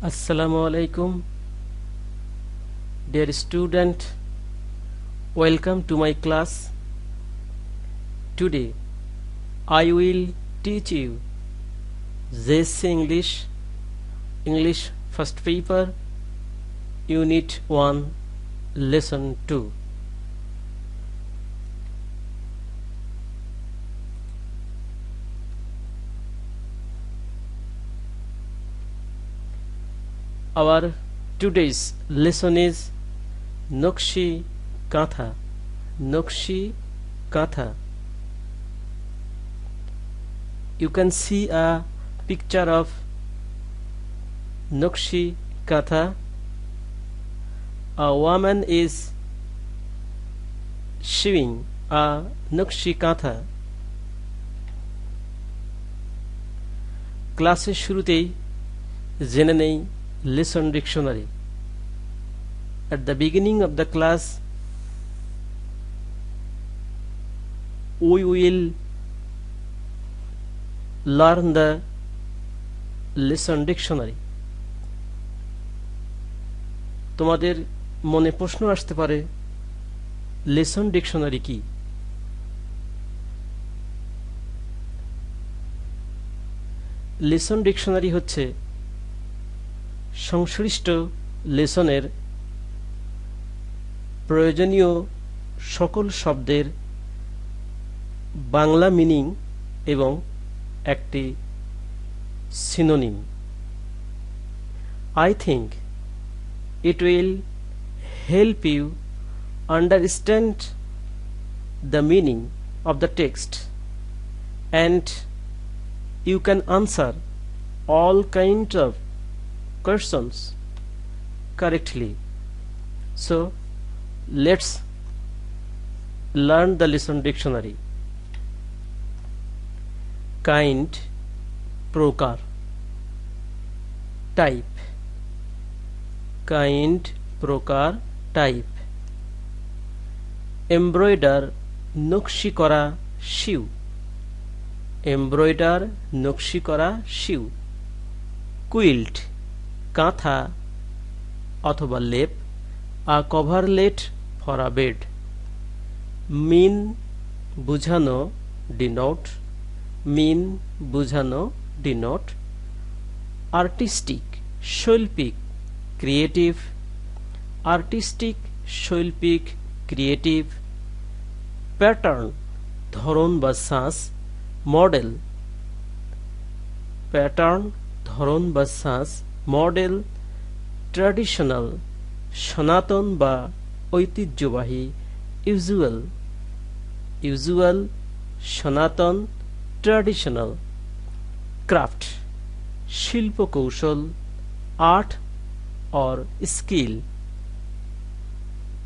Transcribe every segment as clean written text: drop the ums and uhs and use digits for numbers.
Assalamu alaikum, dear student. Welcome to my class. Today I will teach you JSC English first paper, Unit 1, Lesson 2. Our today's lesson is Nokshi Katha. Nokshi Katha. You can see a picture of Nokshi Katha. A woman is sewing a Nokshi Katha. ক্লাসের শুরুতেই জেনে নেই lesson dictionary. At the beginning of the class we will learn the lesson dictionary. তোমাদের মনে প্রশ্ন আসতে পারে lesson dictionary কি? lesson dictionary হচ্ছে সংশ্লিষ্ট লেসনের প্রয়োজনীয় সকল শব্দের বাংলা মিনিং এবং একটি synonym. I think it will help you understand the meaning of the text and you can answer all kinds of questions correctly. So let's learn the lesson dictionary. Kind, প্রকার. Type, kind, প্রকার, type. Embroider, নকশি করা, sew. Embroider, নকশি করা, sew. Quilt, কাঁথা অথবা লেপ, a coverlet for a bed. mean বুঝানো, denote. mean বুঝানো, denote. artistic শৈল্পিক, creative. artistic শৈল্পিক, creative. pattern ধরন বা সাজ, model. pattern ধরন বা সাজ, মডেল. ট্র্যাডিশনাল সনাতন বা ঐতিহ্যবাহী, ইউজুয়াল. ইউজুয়াল সনাতন, ট্র্যাডিশনাল. ক্রাফট শিল্পকৌশল, আর্ট অর স্কিল.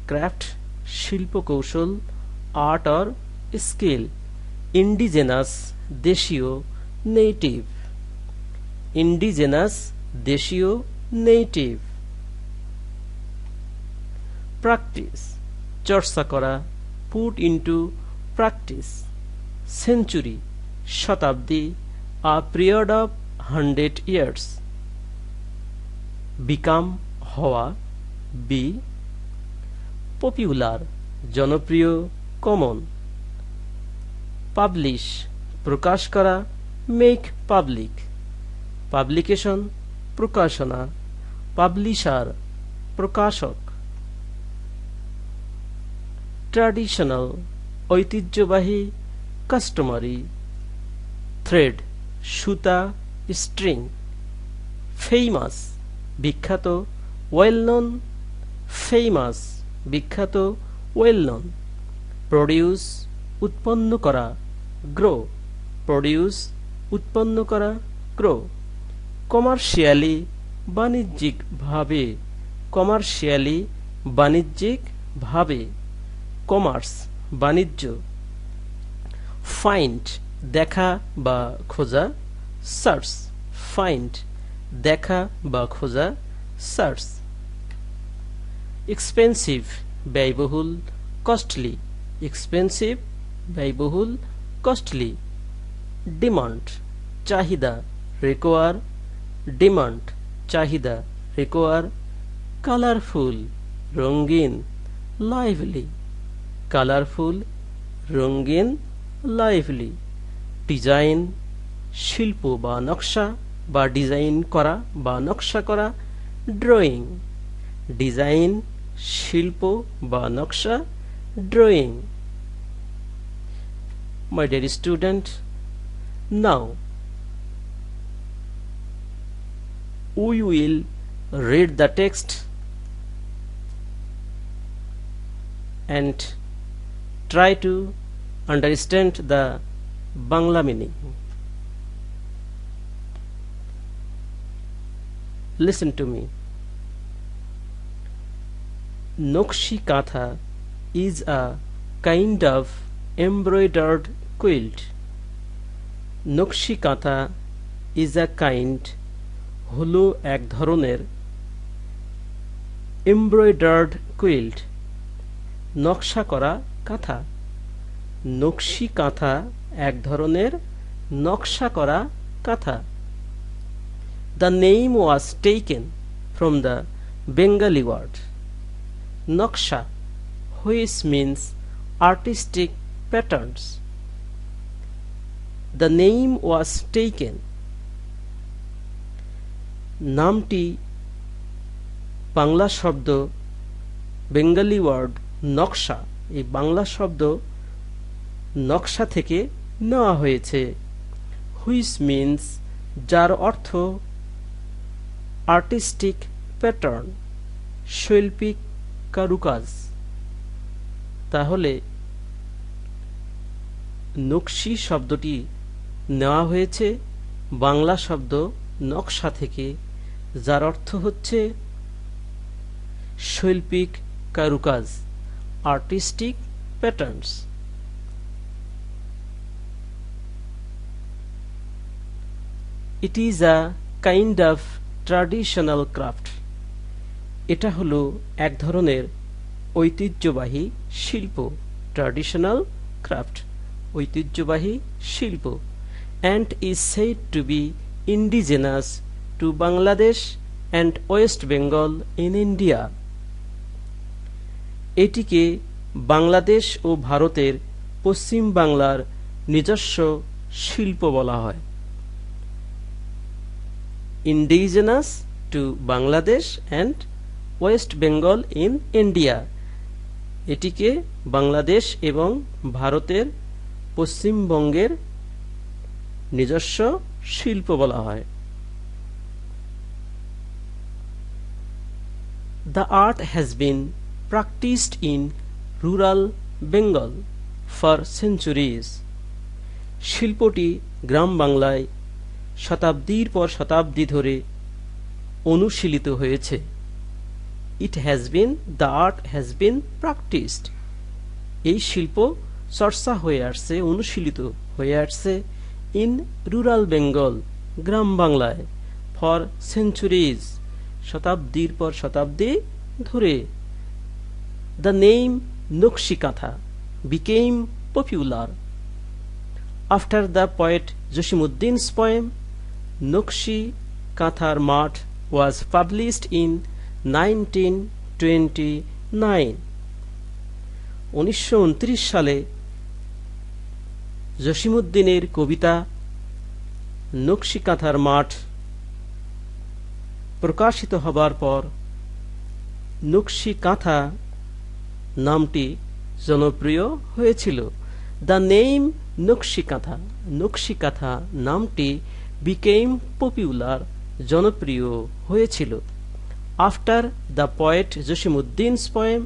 ক্রাফট শিল্পকৌশল, আর্ট অর স্কিল. ইন্ডিজেনাস দেশীয়, নেটিভ. ইন্ডিজেনাস দেশীয়, নেটিভ. প্র্যাকটিস চর্চা করা, পুট ইনটু প্র্যাকটিস. সেঞ্চুরি শতাব্দী, a period of 100 years. Become হওয়া, বি. পপুলার জনপ্রিয়, কমন. পাবলিশ প্রকাশ করা, মেক পাবলিক. পাবলিকেশন প্রকাশনা, পাবলিশার প্রকাশক. ট্র্যাডিশনাল ঐতিহ্যবাহী, কাস্টমারি. থ্রেড সুতা, স্ট্রিং. ফেমাস বিখ্যাত, ওয়েল নন. ফেমাস বিখ্যাত, ওয়েল নন. প্রডিউস উৎপন্ন করা, গ্রো. প্রডিউস উৎপন্ন করা, গ্রো. কমার্শিয়ালি বাণিজ্যিক ভাবে, কমার্শিয়ালি বাণিজ্যিক ভাবে. কমার্স বাণিজ্য. ফাইন্ড দেখা বা খোঁজা, সার্চ. ফাইন্ড দেখা বা খোঁজা, সার্চ. এক্সপেন্সিভ ব্যয়বহুল, কস্টলি. এক্সপেন্সিভ ব্যয়বহুল, কস্টলি. ডিমান্ড চাহিদা, require. ডিমান্ড চাহিদা require colorful রঙিন lively colorful রঙিন lively ডিজাইন শিল্প বা নকশা বা ডিজাইন করা বা নকশা করা ড্রয়িং ডিজাইন শিল্প বা নকশা drawing My dear student, now we will read the text and try to understand the Bangla meaning. Listen to me. Nokshi Katha is a kind of embroidered quilt. Nokshi Katha is a kind হলো এক ধরনের embroidered quilt নকশা করা কাঁথা নকশি কাঁথা এক ধরনের নকশা করা কাঁথা The name was taken from the Bengali word Naksha which means artistic patterns. The name was taken নামটি বাংলা শব্দ বেঙ্গলি ওয়ার্ড নকশা এই বাংলা শব্দ নকশা থেকে নেওয়া হয়েছে হুইচ মিন্স যার অর্থ আর্টিস্টিক প্যাটার্ন শৈল্পিক কারুকাজ তাহলে নকশি শব্দটি নেওয়া হয়েছে বাংলা শব্দ নকশা থেকে যার অর্থ হচ্ছে শৈল্পিক কারুকাজ artistic patterns It is a kind of traditional craft এটা হলো এক ধরনের ঐতিহ্যবাহী শিল্প ট্র্যাডিশনাল ক্রাফট ঐতিহ্যবাহী শিল্প and is said to be indigenous to Bangladesh and West Bengal in India এটিকে বাংলাদেশ ও ভারতের পশ্চিম বাংলার নিজস্ব শিল্প বলা হয় indigenous to Bangladesh and West Bengal in India এটিকে বাংলাদেশ এবং ভারতের পশ্চিমবঙ্গের নিজস্ব শিল্প বলা হয় The art has been practiced in rural Bengal for centuries শিল্পটি গ্রাম বাংলায় শতাব্দীর পর শতাব্দী ধরে অনুশীলিত হয়েছে the art has been practiced এই শিল্প চর্চা হয়ে আসছে অনুশীলিত হয়ে আসছে in rural Bengal গ্রাম বাংলায় for centuries শতাব্দীর পর শতাব্দী ধরে The name Nokshi Katha became popular after the poet Joshimuddin's poem Nokshi Kathar Math was published in 1929 1929 সালে জসিমউদ্দিনের কবিতা নকশি কাঁথার মাঠ প্রকাশিত হবার পর নকশি কাঁথা নামটি জনপ্রিয় হয়েছিল দ্য নেম নকশি কাঁথা নামটি became popular জনপ্রিয় হয়েছিল আফটার দ্য পোয়েট জসিমউদ্দিনস পোয়েম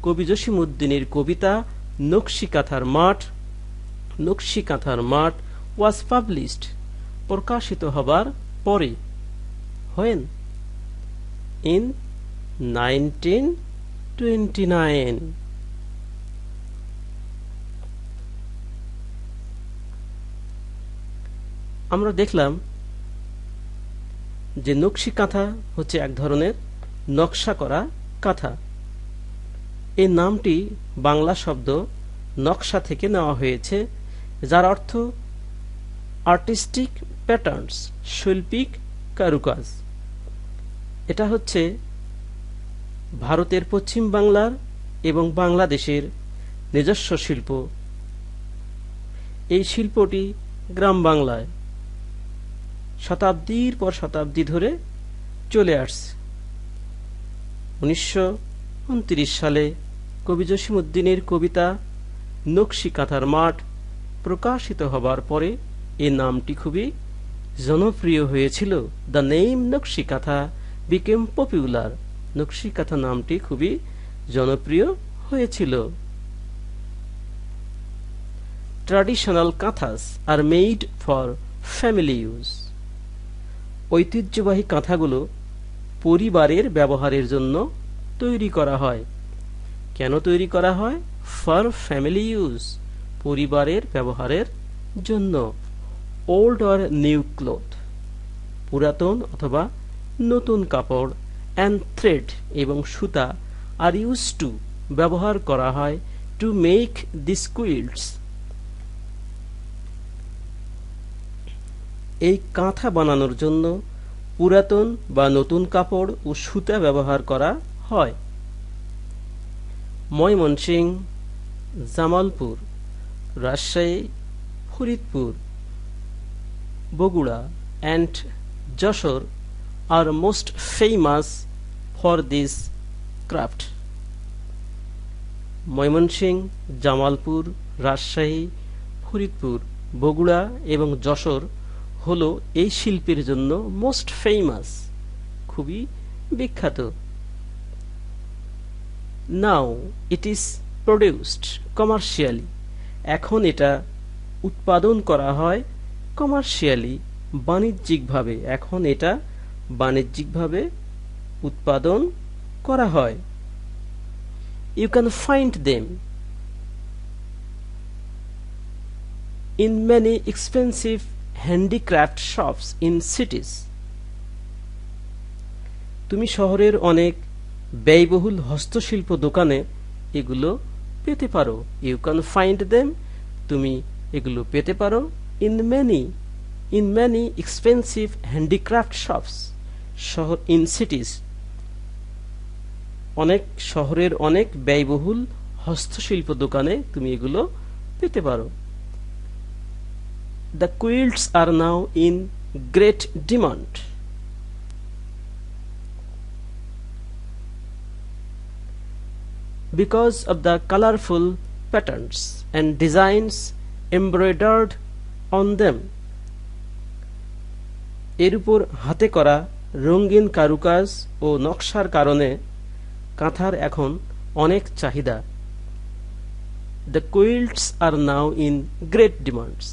কবি জসিমউদ্দিনের কবিতা নকশি কাঁথার মাঠ was published প্রকাশিত হবার পরে when in 1929 আমরা দেখলাম যে নকশি কাঁথা হচ্ছে এক ধরনের নকশা করা কাঁথা এই নামটি বাংলা শব্দ নকশা থেকে নেওয়া হয়েছে যার অর্থ আর্টিস্টিক প্যাটার্নস শৈল্পিক কারুকাজ এটা হচ্ছে ভারতের পশ্চিম বাংলার এবং বাংলাদেশের নিজস্ব শিল্প। এই শিল্পটি গ্রাম বাংলায় শতাব্দীর পর শতাব্দী ধরে চলে আসছে। 1929 সালে কবি জসিমউদ্দিনের কবিতা নকশি কাঁথার মাঠ প্রকাশিত হবার পরে এই নামটি খুবই জনপ্রিয় হয়েছিল। দ্য নেম নকশি কাঁথা বিকেম পপুলার। নকশি কাঁথা নামটি খুবই জনপ্রিয় হয়েছিল। Traditional kanthas are made for family use. ঐতিহ্যবাহী কাঁথাগুলো পরিবারের ব্যবহারের জন্য তৈরি করা হয়। কেন তৈরি করা হয়? ফর ফ্যামিলি ইউজ, পরিবারের ব্যবহারের জন্য। ওল্ড অর নিউ ক্লথ, পুরাতন অথবা নতুন কাপড়, অ্যান্ড থ্রেড এবং সুতা আর ইউজ টু ব্যবহার করা হয় টু মেক দিস কুইল্টস। এই কাঁথা বানানোর জন্য পুরাতন বা নতুন কাপড় ও সুতা ব্যবহার করা হয়। Mymensingh, Jamalpur, Rajshahi, Faridpur, Bogura and Jashore are most famous for this craft. Mymensingh, Jamalpur, Rajshahi, Faridpur, Bogura এবং যশোর হলো এই শিল্পের জন্য মোস্ট ফেমাস, খুবই বিখ্যাত। নাও ইট ইজ প্রডিউসড কমার্শিয়ালি, এখন এটা উৎপাদন করা হয় কমার্শিয়ালি, বাণিজ্যিকভাবে। এখন এটা বাণিজ্যিকভাবে উৎপাদন করা হয়। You can find them in many expensive handicraft shops in cities. তুমি শহরের অনেক ব্যয়বহুল হস্তশিল্প দোকানে এগুলো পেতে পারো। ইউ ক্যান ফাইন্ড দেম, তুমি এগুলো পেতে পারো। in many expensive handicraft shops, শহর in cities, অনেক শহরের অনেক ব্যয়বহুল হস্তশিল্প দোকানে তুমি এগুলো পেতে পারো। The quilts are now in great demand. Because of the colorful patterns and designs embroidered on them. এর উপর হাতে করা রঙিন কারুকাজ ও নকশার কারণে কাঁথার এখন অনেক চাহিদা। The quilts are now in great demands.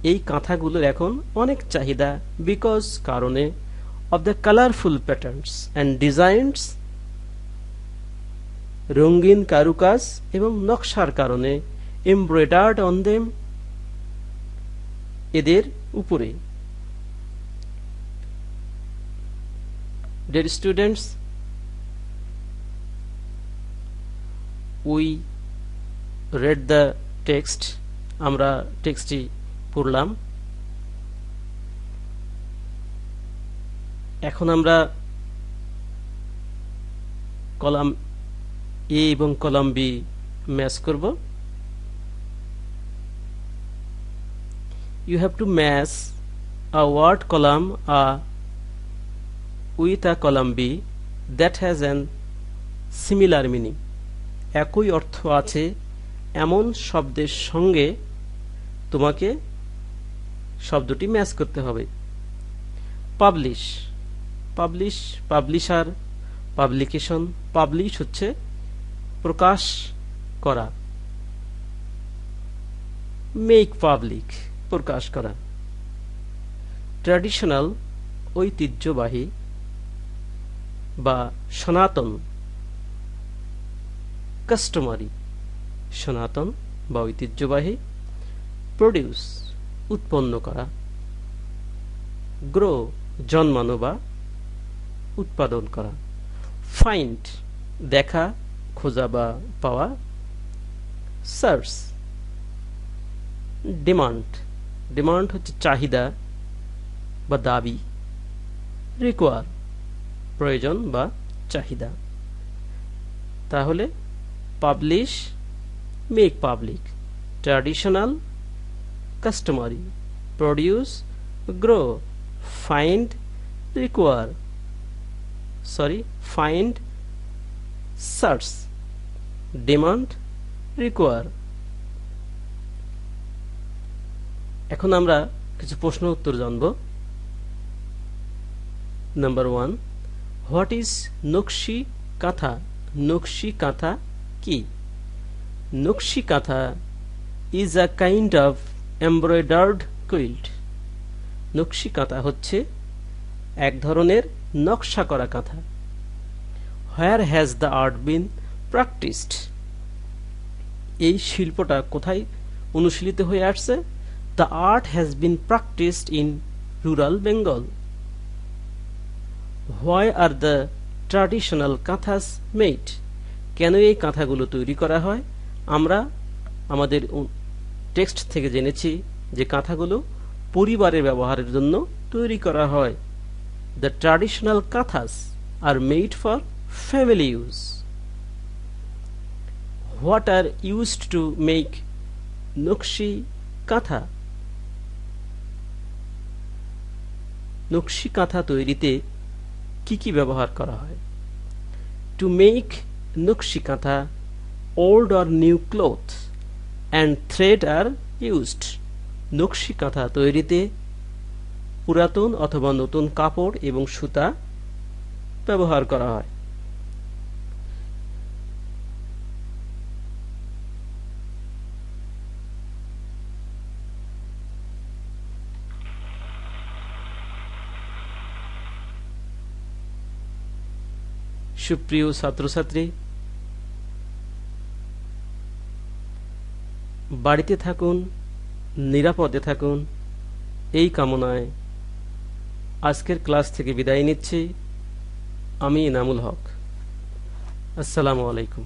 এই কাঁথাগুলোর এখন অনেক চাহিদা। Because কারণে of the colorful patterns and designs, রঙিন কারুকাজ এবং নকশার কারণে, embroidered on them, এদের উপরে। Dear students, we read the text. আমরা টেক্সটটি পড়লাম। এখন আমরা কলাম এ এবং কলাম বি ম্যাচ করব। You have to match a word column with a column B that has an similar meaning. একই অর্থ আছে এমন শব্দের সঙ্গে তোমাকে শব্দটি ম্যাচ করতে হবে। Publish, publish, publisher, publication. Publish হচ্ছে প্রকাশ করা। মেক পাবলিক, প্রকাশ করা। ট্র্যাডিশনাল, ঐতিহ্যবাহী বা সনাতন। কাস্টমারি, সনাতন বা ঐতিহ্যবাহী। প্রডিউস, উৎপন্ন করা। গ্রো, জন্মানো বা উৎপাদন করা। ফাইন্ড, দেখা, খোঁজা বা পাওয়া। সার্চ, ডিমান্ড, ডিমান্ড হচ্ছে চাহিদা বা দাবি। রিকোয়ার, প্রয়োজন বা চাহিদা। তাহলে publish, make public, traditional, customary, produce, grow, find, require, find, search, demand, require. এখন আমরা কিছু প্রশ্ন উত্তর জানব। নাম্বার 1, হোয়াট ইজ নকশি কাঁথা? নকশি কাঁথা কি? Nakshi kantha is a kind of embroidered quilt. নকশি কাঁথা হচ্ছে এক ধরনের নকশা করা কাঁথা। Where has the art been practised? এই শিল্পটা কোথায় অনুশীলিত হয়ে আসছে? The art has been practised in rural Bengal. Why are the traditional kanthas made? কেন এই কাঁথাগুলো তৈরি করা হয়? আমরা আমাদের টেক্সট থেকে জেনেছি যে কাঁথাগুলো পরিবারের ব্যবহারের জন্য তৈরি করা হয়। The traditional kanthas are made for family use. What are used to make nakshi kantha? নকশি কাঁথা তৈরিতে কি কি ব্যবহার করা হয়? টু মেক নকশি কাঁথা, old or new cloth and thread are used. নকশি কাঁথা তৈরিতে পুরাতন অথবা নতুন কাপড় এবং সুতা ব্যবহার করা হয়। সুপ্রিয় ছাত্রছাত্রী, বাড়িতে থাকুন, নিরাপদে থাকুন, এই কামনায় আজকের ক্লাস থেকে বিদায় নিচ্ছি। আমি ইনামুল হক। আসসালামু আলাইকুম।